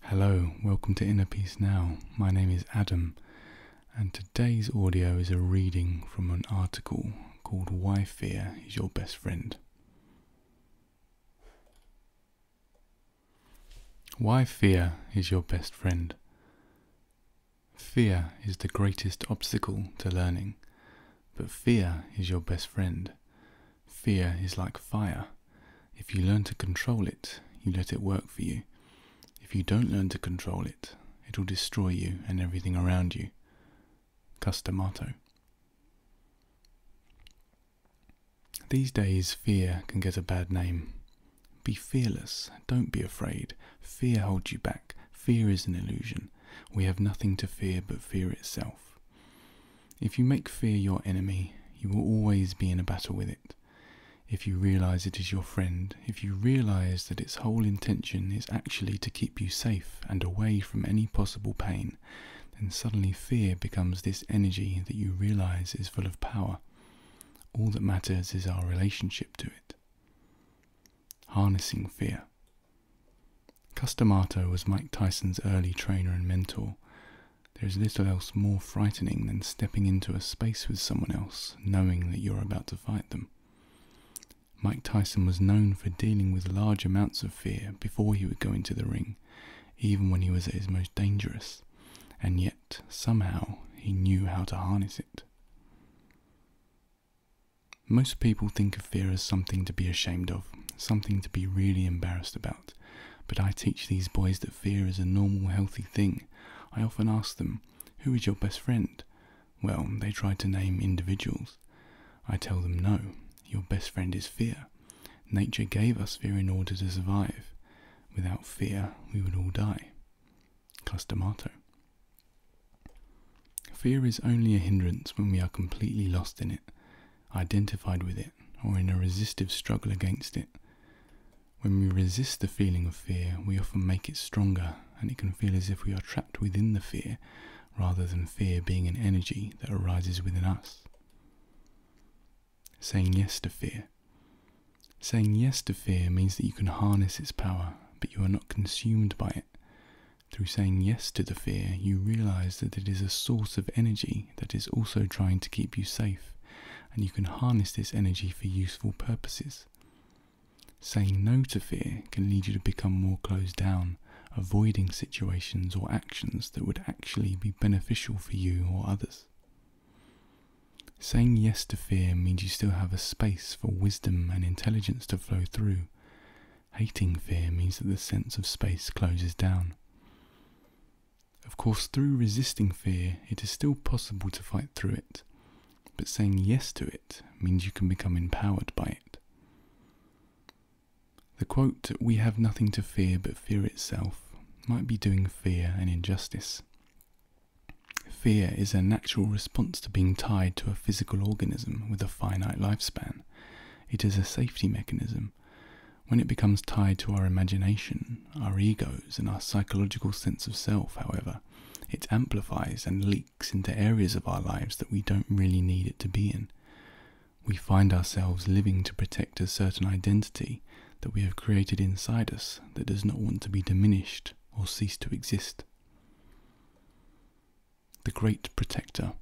Hello, welcome to Inner Peace Now. My name is Adam, and today's audio is a reading from an article called Why Fear is Your Best Friend. Why fear is your best friend? Fear is the greatest obstacle to learning, but fear is your best friend. Fear is like fire. If you learn to control it, you let it work for you. If you don't learn to control it, it will destroy you and everything around you. Cus D'Amato. These days, fear can get a bad name. Be fearless. Don't be afraid. Fear holds you back. Fear is an illusion. We have nothing to fear but fear itself. If you make fear your enemy, you will always be in a battle with it. If you realize it is your friend, if you realize that its whole intention is actually to keep you safe and away from any possible pain, then suddenly fear becomes this energy that you realize is full of power. All that matters is our relationship to it. Harnessing fear. Cus D'Amato was Mike Tyson's early trainer and mentor. There is little else more frightening than stepping into a space with someone else, knowing that you're about to fight them. Mike Tyson was known for dealing with large amounts of fear before he would go into the ring, even when he was at his most dangerous, and yet, somehow, he knew how to harness it. Most people think of fear as something to be ashamed of, something to be really embarrassed about, but I teach these boys that fear is a normal, healthy thing. I often ask them, who is your best friend? Well, they try to name individuals. I tell them no. Your best friend is fear. Nature gave us fear in order to survive. Without fear, we would all die. Cus D'Amato. Fear is only a hindrance when we are completely lost in it, identified with it, or in a resistive struggle against it. When we resist the feeling of fear, we often make it stronger, and it can feel as if we are trapped within the fear, rather than fear being an energy that arises within us. Saying yes to fear. Saying yes to fear means that you can harness its power, but you are not consumed by it. Through saying yes to the fear, you realize that it is a source of energy that is also trying to keep you safe, and you can harness this energy for useful purposes. Saying no to fear can lead you to become more closed down, avoiding situations or actions that would actually be beneficial for you or others. Saying yes to fear means you still have a space for wisdom and intelligence to flow through. Hating fear means that the sense of space closes down. Of course, through resisting fear, it is still possible to fight through it, but saying yes to it means you can become empowered by it. The quote, "We have nothing to fear but fear itself," might be doing fear an injustice. Fear is a natural response to being tied to a physical organism with a finite lifespan. It is a safety mechanism. When it becomes tied to our imagination, our egos, and our psychological sense of self, however, it amplifies and leaks into areas of our lives that we don't really need it to be in. We find ourselves living to protect a certain identity that we have created inside us that does not want to be diminished or cease to exist. The great protector.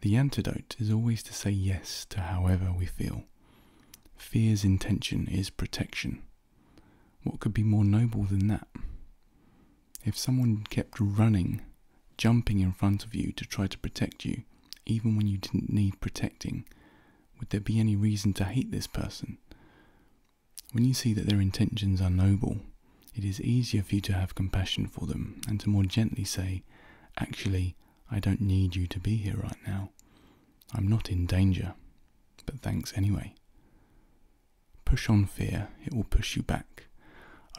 The antidote is always to say yes to however we feel. Fear's intention is protection. What could be more noble than that? If someone kept running, jumping in front of you to try to protect you, even when you didn't need protecting, would there be any reason to hate this person? When you see that their intentions are noble, it is easier for you to have compassion for them and to more gently say, actually, I don't need you to be here right now. I'm not in danger, but thanks anyway. Push on fear, it will push you back.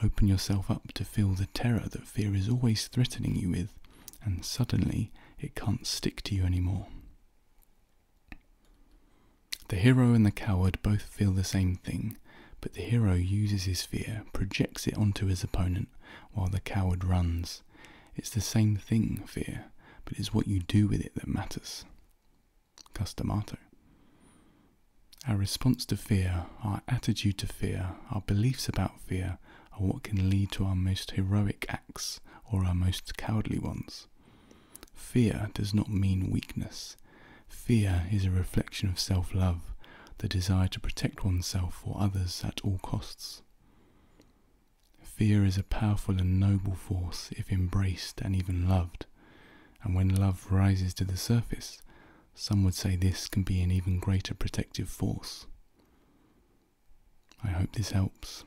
Open yourself up to feel the terror that fear is always threatening you with, and suddenly it can't stick to you anymore. The hero and the coward both feel the same thing, but the hero uses his fear, projects it onto his opponent, while the coward runs. It's the same thing, fear, but it's what you do with it that matters. Cus D'Amato. Our response to fear, our attitude to fear, our beliefs about fear are what can lead to our most heroic acts or our most cowardly ones. Fear does not mean weakness. Fear is a reflection of self-love, the desire to protect oneself or others at all costs. Fear is a powerful and noble force if embraced and even loved, and when love rises to the surface, some would say this can be an even greater protective force. I hope this helps.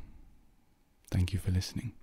Thank you for listening.